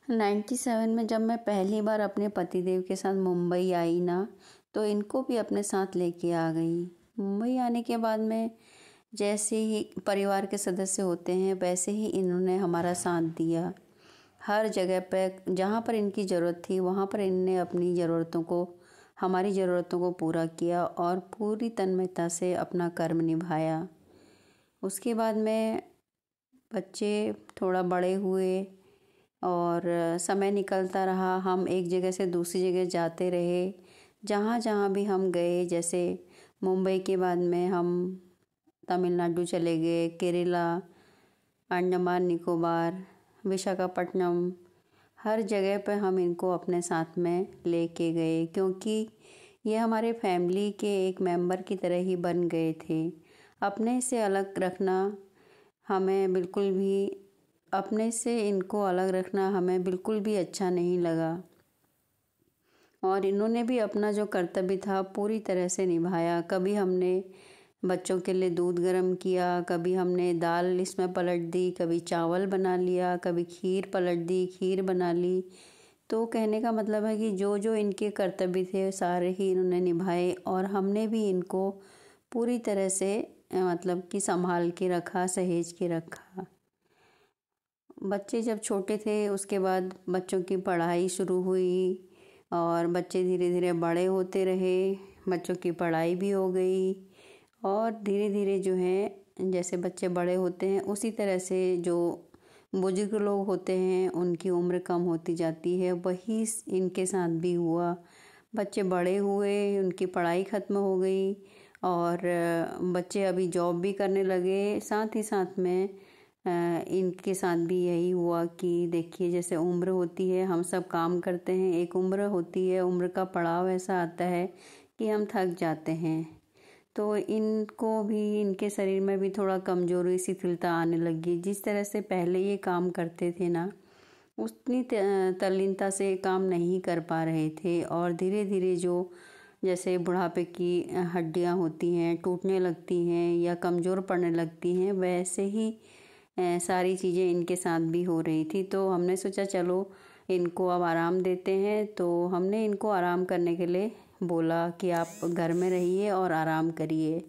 97 में जब मैं पहली बार अपने पतिदेव के साथ मुंबई आई ना, तो इनको भी अपने साथ लेके आ गई। मुंबई आने के बाद में जैसे ही परिवार के सदस्य होते हैं वैसे ही इन्होंने हमारा साथ दिया। हर जगह पे जहाँ पर इनकी ज़रूरत थी वहाँ पर इनने अपनी ज़रूरतों को, हमारी ज़रूरतों को पूरा किया और पूरी तन्मयता से अपना कर्म निभाया। उसके बाद में बच्चे थोड़ा बड़े हुए और समय निकलता रहा, हम एक जगह से दूसरी जगह जाते रहे। जहाँ जहाँ भी हम गए, जैसे मुंबई के बाद में हम तमिलनाडु चले गए, केरला, अंडमान निकोबार, विशाखापट्टनम, हर जगह पर हम इनको अपने साथ में लेके गए, क्योंकि ये हमारे फैमिली के एक मेंबर की तरह ही बन गए थे। अपने से अलग रखना हमें बिल्कुल भी अपने से इनको अलग रखना हमें बिल्कुल भी अच्छा नहीं लगा और इन्होंने भी अपना जो कर्तव्य था पूरी तरह से निभाया। कभी हमने बच्चों के लिए दूध गर्म किया, कभी हमने दाल इसमें पलट दी, कभी चावल बना लिया, कभी खीर पलट दी, खीर बना ली। तो कहने का मतलब है कि जो जो इनके कर्तव्य थे सारे ही इन्होंने निभाए और हमने भी इनको पूरी तरह से मतलब कि संभाल के रखा, सहेज के रखा। बच्चे जब छोटे थे उसके बाद बच्चों की पढ़ाई शुरू हुई और बच्चे धीरे धीरे बड़े होते रहे, बच्चों की पढ़ाई भी हो गई और धीरे धीरे जो है जैसे बच्चे बड़े होते हैं उसी तरह से जो बुजुर्ग लोग होते हैं उनकी उम्र कम होती जाती है। वही इनके साथ भी हुआ। बच्चे बड़े हुए, उनकी पढ़ाई ख़त्म हो गई और बच्चे अभी जॉब भी करने लगे। साथ ही साथ में इनके साथ भी यही हुआ कि देखिए जैसे उम्र होती है, हम सब काम करते हैं, एक उम्र होती है, उम्र का पड़ाव ऐसा आता है कि हम थक जाते हैं। तो इनको भी, इनके शरीर में भी थोड़ा कमजोरी, शिथिलता आने लगी। जिस तरह से पहले ये काम करते थे ना, उतनी तल्लीनता से काम नहीं कर पा रहे थे और धीरे धीरे जो जैसे बुढ़ापे की हड्डियां होती हैं टूटने लगती हैं या कमज़ोर पड़ने लगती हैं, वैसे ही सारी चीज़ें इनके साथ भी हो रही थी। तो हमने सोचा चलो इनको अब आराम देते हैं। तो हमने इनको आराम करने के लिए बोला कि आप घर में रहिए और आराम करिए।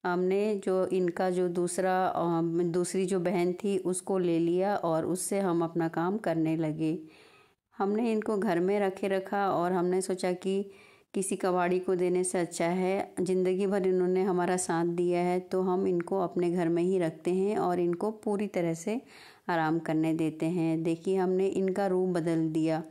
हमने जो इनका जो दूसरी जो बहन थी उसको ले लिया और उससे हम अपना काम करने लगे। हमने इनको घर में रखा और हमने सोचा कि किसी कबाड़ी को देने से अच्छा है, ज़िंदगी भर इन्होंने हमारा साथ दिया है तो हम इनको अपने घर में ही रखते हैं और इनको पूरी तरह से आराम करने देते हैं। देखिए हमने इनका रूप बदल दिया,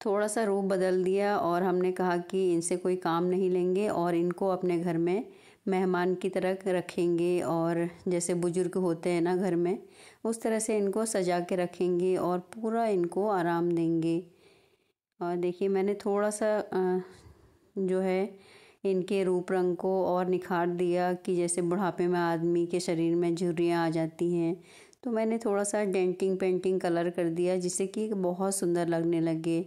थोड़ा सा रूप बदल दिया और हमने कहा कि इनसे कोई काम नहीं लेंगे और इनको अपने घर में मेहमान की तरह रखेंगे और जैसे बुजुर्ग होते हैं ना घर में, उस तरह से इनको सजा के रखेंगे और पूरा इनको आराम देंगे। और देखिए मैंने थोड़ा सा जो है इनके रूप रंग को और निखार दिया कि जैसे बुढ़ापे में आदमी के शरीर में झुर्रियाँ आ जाती हैं, तो मैंने थोड़ा सा डेंटिंग पेंटिंग कलर कर दिया जिससे कि बहुत सुंदर लगने लगे।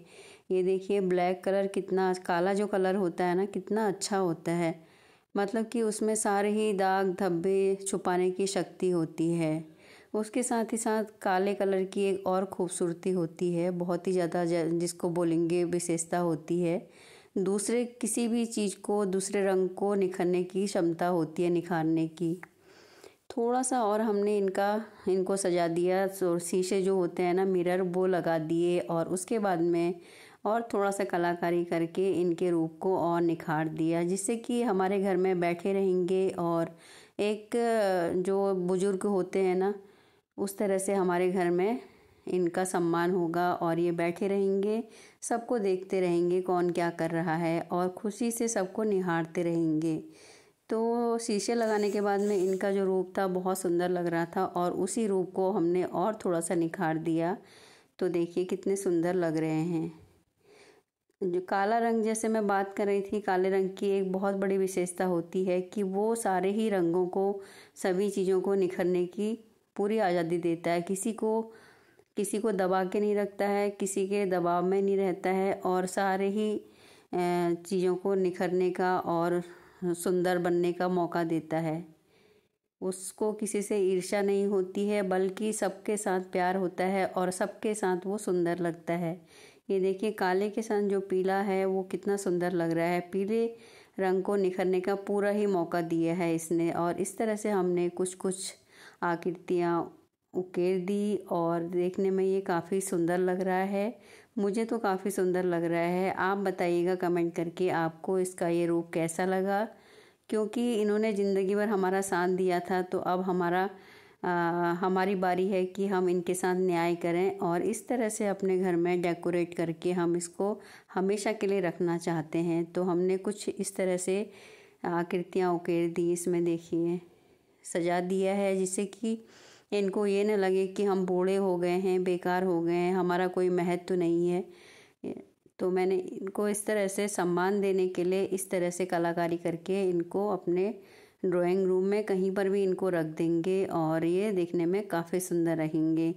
ये देखिए ब्लैक कलर कितना, काला जो कलर होता है ना कितना अच्छा होता है, मतलब कि उसमें सारे ही दाग धब्बे छुपाने की शक्ति होती है। उसके साथ ही साथ काले कलर की एक और खूबसूरती होती है, बहुत ही ज़्यादा जिसको बोलेंगे विशेषता होती है। दूसरे किसी भी चीज़ को, दूसरे रंग को निखरने की क्षमता होती है, निखारने की। थोड़ा सा और हमने इनको सजा दिया और शीशे जो होते हैं ना मिरर, वो लगा दिए और उसके बाद में और थोड़ा सा कलाकारी करके इनके रूप को और निखार दिया, जिससे कि हमारे घर में बैठे रहेंगे और एक जो बुजुर्ग होते हैं ना उस तरह से हमारे घर में इनका सम्मान होगा और ये बैठे रहेंगे, सबको देखते रहेंगे कौन क्या कर रहा है और खुशी से सबको निहारते रहेंगे। तो शीशे लगाने के बाद में इनका जो रूप था बहुत सुंदर लग रहा था और उसी रूप को हमने और थोड़ा सा निखार दिया। तो देखिए कितने सुंदर लग रहे हैं। जो काला रंग जैसे मैं बात कर रही थी, काले रंग की एक बहुत बड़ी विशेषता होती है कि वो सारे ही रंगों को, सभी चीज़ों को निखरने की पूरी आज़ादी देता है। किसी को दबा के नहीं रखता है, किसी के दबाव में नहीं रहता है और सारे ही चीज़ों को निखरने का और सुंदर बनने का मौका देता है। उसको किसी से ईर्ष्या नहीं होती है, बल्कि सबके साथ प्यार होता है और सबके साथ वो सुंदर लगता है। ये देखिए काले के साथ जो पीला है वो कितना सुंदर लग रहा है। पीले रंग को निखरने का पूरा ही मौका दिया है इसने। और इस तरह से हमने कुछ कुछ आकृतियाँ उकेर दी और देखने में ये काफ़ी सुंदर लग रहा है। मुझे तो काफ़ी सुंदर लग रहा है। आप बताइएगा कमेंट करके आपको इसका ये रूप कैसा लगा, क्योंकि इन्होंने ज़िंदगी भर हमारा साथ दिया था, तो अब हमारी बारी है कि हम इनके साथ न्याय करें और इस तरह से अपने घर में डेकोरेट करके हम इसको हमेशा के लिए रखना चाहते हैं। तो हमने कुछ इस तरह से आकृतियाँ उकेर दी, इसमें देखिए सजा दिया है, जिससे कि इनको ये न लगे कि हम बूढ़े हो गए हैं, बेकार हो गए हैं, हमारा कोई महत्व नहीं है। तो मैंने इनको इस तरह से सम्मान देने के लिए इस तरह से कलाकारी करके इनको अपने ड्राइंग रूम में कहीं पर भी इनको रख देंगे और ये देखने में काफ़ी सुंदर रहेंगे।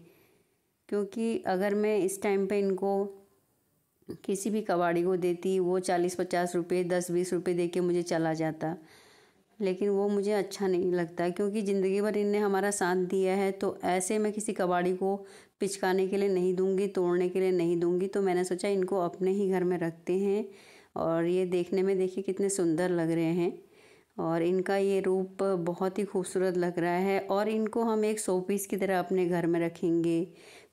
क्योंकि अगर मैं इस टाइम पे इनको किसी भी कबाड़ी को देती, वो 40-50 रुपये 10-20 रुपये दे के मुझे चला जाता, लेकिन वो मुझे अच्छा नहीं लगता। क्योंकि ज़िंदगी भर इनने हमारा साथ दिया है, तो ऐसे मैं किसी कबाड़ी को पिचकाने के लिए नहीं दूंगी, तोड़ने के लिए नहीं दूंगी। तो मैंने सोचा इनको अपने ही घर में रखते हैं और ये देखने में देखिए कितने सुंदर लग रहे हैं और इनका ये रूप बहुत ही खूबसूरत लग रहा है। और इनको हम एक शो पीस की तरह अपने घर में रखेंगे।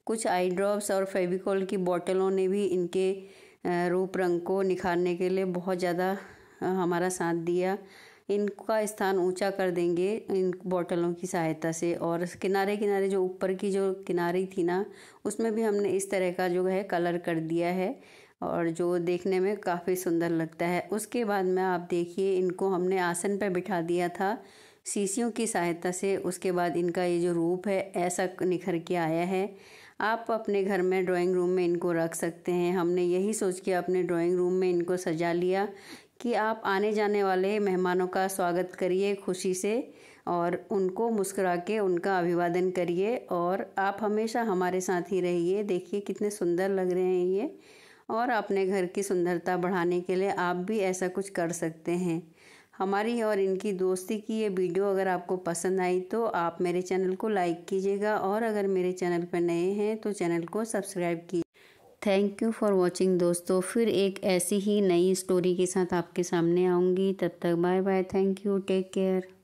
कुछ आई ड्रॉप्स और फेविकॉल की बोतलों ने भी इनके रूप रंग को निखारने के लिए बहुत ज़्यादा हमारा साथ दिया। इनका स्थान ऊंचा कर देंगे इन बोतलों की सहायता से। और किनारे किनारे जो ऊपर की जो किनारी थी ना, उसमें भी हमने इस तरह का जो है कलर कर दिया है और जो देखने में काफ़ी सुंदर लगता है। उसके बाद में आप देखिए इनको हमने आसन पर बिठा दिया था शीशियों की सहायता से। उसके बाद इनका ये जो रूप है ऐसा निखर के आया है। आप अपने घर में ड्राइंग रूम में इनको रख सकते हैं। हमने यही सोच के अपने ड्राइंग रूम में इनको सजा लिया कि आप आने जाने वाले मेहमानों का स्वागत करिए खुशी से और उनको मुस्कुरा के उनका अभिवादन करिए और आप हमेशा हमारे साथ ही रहिए। देखिए कितने सुंदर लग रहे हैं ये। और अपने घर की सुंदरता बढ़ाने के लिए आप भी ऐसा कुछ कर सकते हैं। हमारी और इनकी दोस्ती की ये वीडियो अगर आपको पसंद आई तो आप मेरे चैनल को लाइक कीजिएगा और अगर मेरे चैनल पर नए हैं तो चैनल को सब्सक्राइब कीजिए। थैंक यू फॉर वॉचिंग दोस्तों। फिर एक ऐसी ही नई स्टोरी के साथ आपके सामने आऊँगी। तब तक bye bye. Thank you, take care.